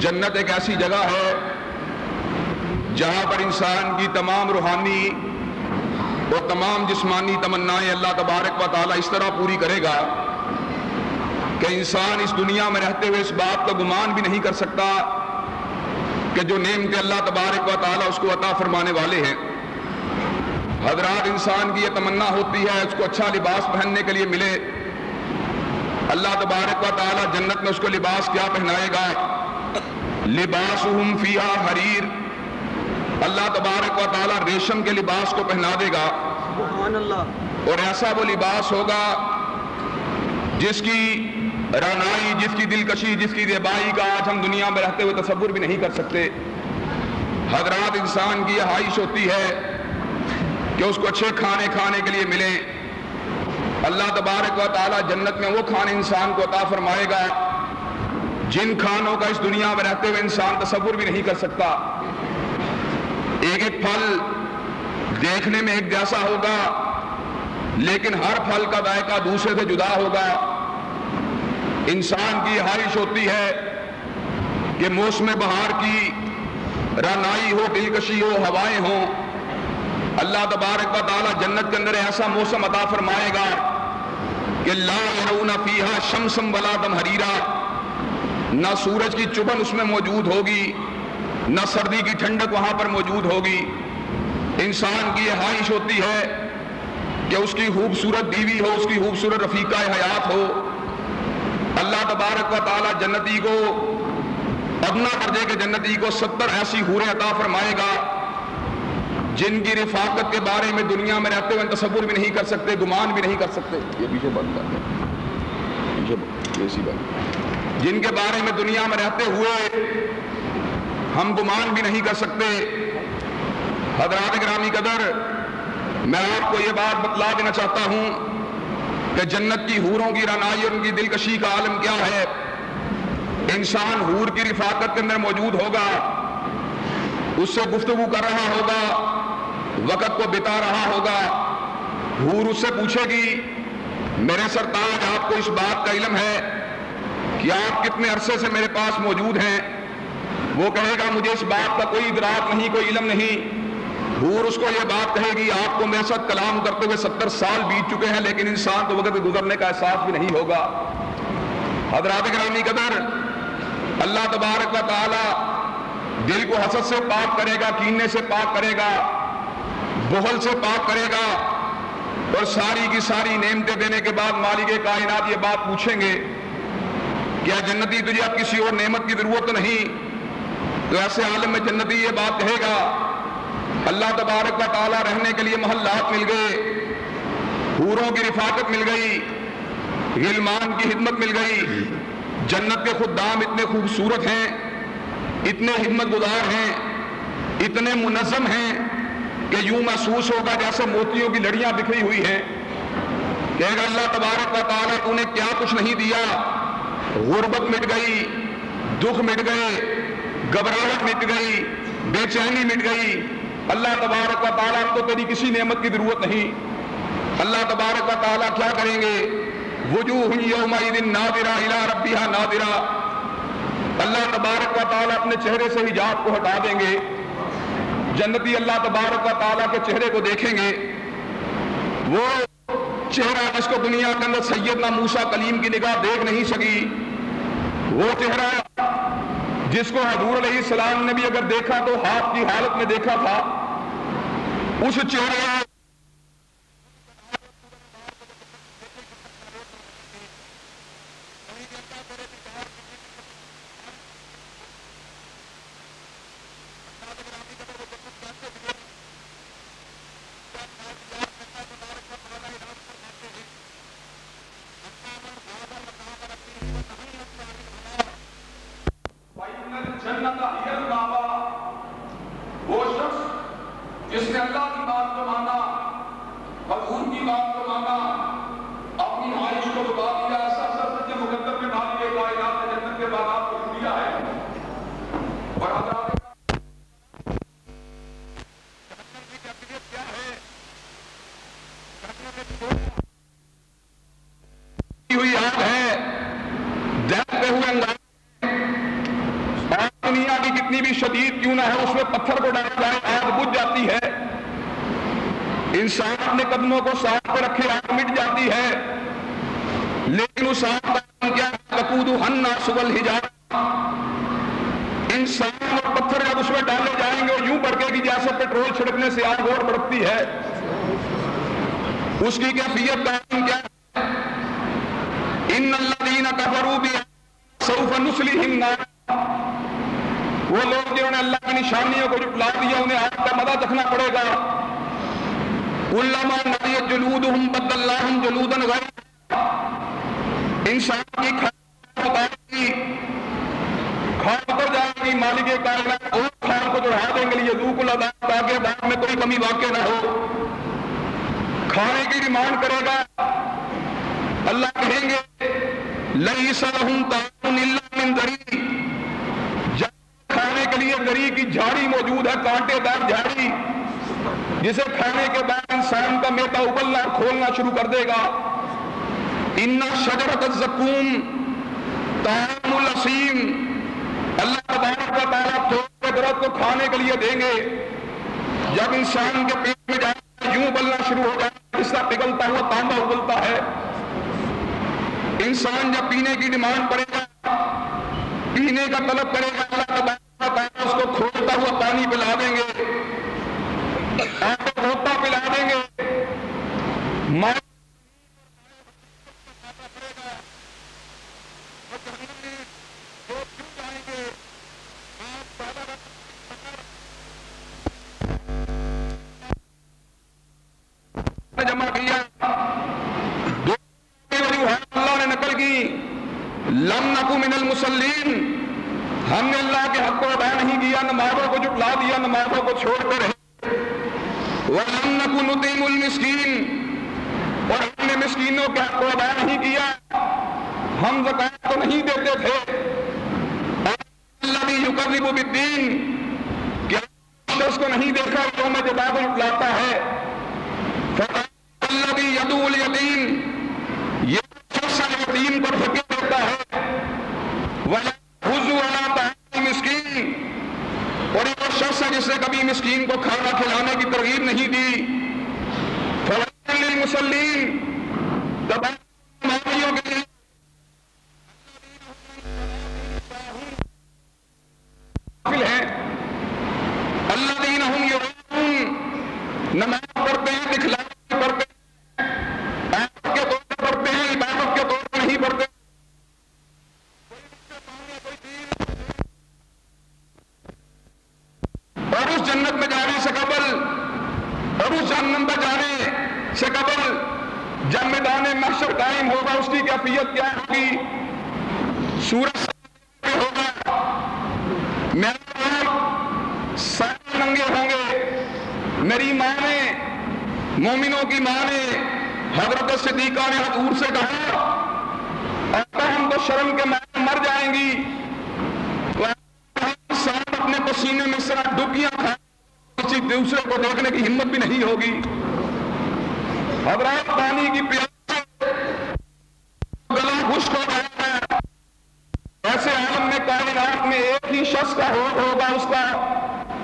جنت ایک ایسی جگہ ہے جہاں پر انسان کی تمام روحانی اور تمام جسمانی تمنائیں اللہ تبارک و تعالیٰ اس طرح پوری کرے گا کہ انسان اس دنیا میں رہتے ہوئے اس بات کا گمان بھی نہیں کر سکتا کہ جو نعمتیں اللہ تبارک و تعالیٰ اس کو عطا فرمانے والے ہیں. حضرات، انسان کی یہ تمنا ہوتی ہے اس کو اچھا لباس پہننے کے لیے ملے. اللہ تبارک و تعالیٰ جنت میں اس کو لباس کیا پہنائے گا؟ لباسہم فیہا حریر. اللہ تبارک و تعالیٰ ریشم کے لباس کو پہنا دے گا. سبحان اللہ. اور ایسا وہ لباس ہوگا جس کی رعنائی، جس کی دلکشی، جس کی زیبائی کا آج ہم دنیا میں رہتے ہوئے تصور بھی نہیں کر سکتے. حضرات، انسان کی یہ خواہش ہوتی ہے کہ اس کو اچھے کھانے کھانے کے لیے ملیں. اللہ تبارک و تعالیٰ جنت میں وہ کھانے انسان کو عطا فرمائے گا جن کھانوں کا اس دنیا میں رہتے ہوئے انسان تصور بھی نہیں کر سکتا. ایک ایک پھل دیکھنے میں ایک جیسا ہوگا لیکن ہر پھل کا ذائقہ دوسرے سے جدا ہوگا. انسان کی خواہش ہوتی ہے کہ موسم بہار کی رعنائی ہو، دلکشی ہو، ہوائیں ہوں. اللہ تبارک و تعالیٰ جنت کے اندر ایسا موسم عطا فرمائے گا کہ لا يرون فیہا شمسا ولا زمہریرا. نہ سورج کی چبھن اس میں موجود ہوگی، نہ سردی کی ٹھنڈک وہاں پر موجود ہوگی. انسان کی یہ خواہش ہوتی ہے کہ اس کی خوبصورت بیوی ہو، اس کی خوبصورت رفیقہ حیات ہو. اللہ تبارک و تعالیٰ جنتی کو، ادنا درجے کے جنتی کو 70 ایسی حوریں عطا فرمائے گا جن کی رفاقت کے بارے میں دنیا میں رہتے ہوئے تصور بھی نہیں کر سکتے، گمان بھی نہیں کر سکتے. یہ پیچھے بند کر دیں، پیچھے ایسی بند. جن کے بارے میں دنیا میں رہتے ہوئے ہم گمان بھی نہیں کر سکتے. حضرات گرامی قدر، میں آپ کو یہ بات بتلا دینا چاہتا ہوں کہ جنت کی حوروں کی رعنائی اور ان کی دلکشی کا عالم کیا ہے. انسان حور کی رفاقت کے اندر موجود ہوگا، اس سے گفتگو کر رہا ہوگا، وقت کو بتا رہا ہوگا. حور اس سے پوچھے گی، میرے سرتاج آپ کو اس بات کا علم ہے کہ آپ کتنے عرصے سے میرے پاس موجود ہیں؟ وہ کہے گا مجھے اس بات کا کوئی ادراک نہیں، کوئی علم نہیں. حور اس کو یہ بات کہے گی آپ کو میرے ساتھ کلام کرتے ہوئے 70 سال بیت چکے ہیں لیکن انسان کو وقت گزرنے کا احساس بھی نہیں ہوگا. حضرات گرامی قدر، اللہ تبارک و تعالی دل کو حسد سے پاک کرے گا، کینے سے پاک کرے گا، بخل سے پاک کرے گا، اور ساری کی ساری نعمتیں دینے کے بعد مالک کائنات یہ بات پوچھیں گے کیا جنتی تجھے اب کسی اور نعمت کی ضرورت نہیں؟ تو ایسے عالم میں جنتی یہ بات کہے گا اللہ تبارک و تعالیٰ رہنے کے لیے محلات مل گئے، حوروں کی رفاقت مل گئی، غلمان کی خدمت مل گئی. جنت کے خدام اتنے خوبصورت ہیں، اتنے خدمت گزار ہیں، اتنے منظم ہیں کہ یوں محسوس ہوگا جیسے موتیوں کی لڑیاں بکھری ہوئی ہیں. کہے گا اللہ تبارک و تعالیٰ تو نے کیا کچھ نہیں دیا. غربت مٹ گئی، دکھ مٹ گئے، گھبراہٹ مٹ گئی، بے چینی مٹ گئی. اللہ تبارک و تعالیٰ کو تیری کسی نعمت کی ضرورت نہیں. اللہ تبارک و تعالیٰ کیا کریں گے؟ وجوہ یومئذ ناظرہ الی ربہا ناظرہ. اللہ تبارک و تعالیٰ اپنے چہرے سے حجاب کو ہٹا دیں گے. جنتی اللہ تبارک و تعالیٰ کے چہرے کو دیکھیں گے. وہ چہرہ جس کو دنیا کے اندر سیدنا موسیٰ کلیم کی نگاہ دیکھ نہیں سکی، وہ چہرہ جس کو حضور علیہ السلام نے بھی اگر دیکھا تو ہاتھ کی حالت میں دیکھا تھا، اس چہرے وہ شخص جس نے اللہ کی بات کو مانا، حضور کی بات کو مانا، اپنی خواہش کو دبا دیا. سچ مقدم میں مالک کائنات نے جنت کے باغات کو چھو دیا ہے. اور حضرات کیا ہے ہوئی آگ ہے، دہتے ہوئے انگارے نزدیک کیوں نہ ہے، اس میں پتھر کو ڈالا جائے آگ بجھ جاتی ہے، انسان اپنے قدموں کو ساتھ پہ رکھے آگ مٹ جاتی ہے، لیکن اس آگ کا نام کیا ہے؟ وقودھا الناس والحجارہ۔ انسان اور پتھر جب اس میں ڈالے جائیں گے اور یوں بڑھے گی جیسے پیٹرول چھڑکنے سے آگ اور بڑھتی ہے، اس کی کیفیت کا نام کیا ہے؟ ان الذین کفروا بآیاتنا سوف نصلیہم نارا۔ وہ لوگ جنہوں نے اللہ کی نشانیوں کو جھٹلا دیا انہیں آگ کا مزہ چکھنا پڑے گا۔ کلما نضجت جلودہم بدلناہم جلودا غیرہا۔ انسان کی کھال اتر جائے گی، مالک کائنات اور کھال کو چڑھا دیں گے لیذوقوا العذاب، تاکہ بعد میں کوئی کمی واقع نہ ہو۔ کھانے کی ڈیمانڈ کرے گا، اللہ کہیں گے لیس لہم طعام الا من ضریع۔ کھانے کے لیے ضریع کی جھاڑی موجود ہے، کانٹے دار جھاڑی، جسے کھانے کے بعد انسان کا میدا ابلنا اور کھولنا شروع کر دے گا۔ ان شجرۃ الزقوم طعام الاثیم۔ اللہ تبارک و تعالیٰ تھوڑے درخت کو کھانے کے لیے دیں گے، جب انسان کے پیٹ میں جائے یوں ابلنا شروع ہو جائے، اس کا پگھلتا ہوا تانبا ابلتا ہے۔ انسان جب پینے کی ڈیمانڈ کرے گا، پینے کا طلب کرے گا، اللہ تبارک و تعالیٰ اس کو کھولتا ہوا پانی پلا دیں گے، آپ کو ہوتا پلا دیں گے۔ جمع کیا دو وجوہات اللہ نے نقل کی، لم نکو من المصلین، ہم نے اللہ کے حق کو ادا نہیں کیا، نمازوں کو جھٹلا دیا، نمازوں کو چھوڑ کر رہے۔ وَلَمْ نَكُ نُطْعِمُ الْمِسْكِينَ، اور ہم نے مسکینوں کے حق کو ادا نہیں کیا، ہم زکوٰۃ کو نہیں دیتے تھے۔ الَّذِي يُكَذِّبُ بِالدِّينِ، کہ شخص کو نہیں دیکھا یوم جزا کو جھٹلاتا ہے۔ الَّذِي يَدُعُّ الْيَتِيمَ، یہ شخص یتیم کو دھکے دیتا ہے۔ وَيَحُضُّ عَلَىٰ طَعَامِ الْمِسْكِينِ، اور ایک شخص ہے جس نے کبھی مسکین کو کھانا کھلانے کی ترغیب نہیں دی۔ فَوَيْلٌ لِّلْمُصَلِّينَ، تباہ نمازیوں کے لیے ہیں، الَّذِينَ هُمْ يُرَاءُونَ، نماز پڑھتے ہیں، دکھلانے پڑھتے ہیں، عبادت کے طور پر پڑھتے ہیں، عبادت کے طور پر نہیں پڑھتے۔ اور اس جنت میں جانے سے قبل اور اس جہنم میں جانے سے قبل جب میدان محشر قائم ہوگا، اس کی کیفیت کیا ہوگی؟ سورج میں ہوگا، میرے لوگ سارے ننگے ہوں گے۔ میری ماں نے، مومنوں کی ماں نے، حضرت صدیقہ نے حضور سے کہا آقا ہم تو شرم کے مارے مر جائیں گی، ساتھ اپنے پسینے میں سرا ڈبکیاں کھا، کسی دوسرے کو دیکھنے کی ہمت بھی نہیں ہوگی۔ حضرات پانی کی پیاس سے گلا خشک ہو جائے گا۔ ایسے عالم میں کائنات میں ایک ہی شخص کا ہوگا، اس کا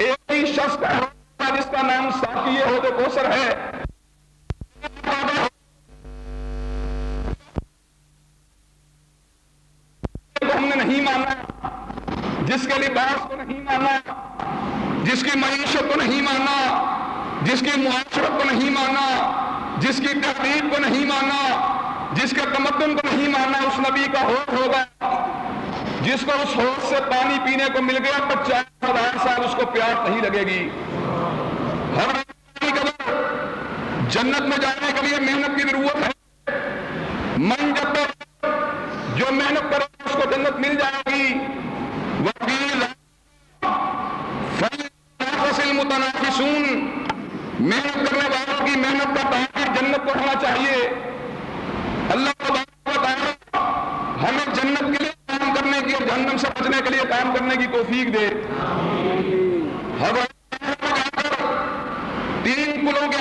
ایک ہی شخص کا ہوگا جس کا نام ساقی حوض کوثر ہے۔ ہم نے نہیں مانا، جس کے لباس کو نہیں مانا، جس کی معیشت کو نہیں مانا، جس کی معاشرت کو نہیں مانا، جس کی تہذیب کو نہیں مانا، جس کے تمدن کو نہیں مانا، اس نبی کا حوض ہوگا جس کو اس حوض سے پانی پینے کو مل گیا 50,000 سال اس کو پیاس نہیں لگے گی۔ ہر جنت میں جانے کے لیے محنت کی ضرورت ہے، من جب تک جو محنت کرے اس کو جنت مل جائے گی۔ وَقِيلَ فَلْيَتَنَافَسِ الْمُتَنَافِسُونَ، محنت کرنے والوں کی محنت کا تعلق جنت کو ہونا چاہیے۔ اللہ تبارک و تعالیٰ ہمیں جنت کے لیے کام کرنے کی اور جہنم سے بچنے کے لیے کام کرنے کی توفیق دے۔ تین پلوں کے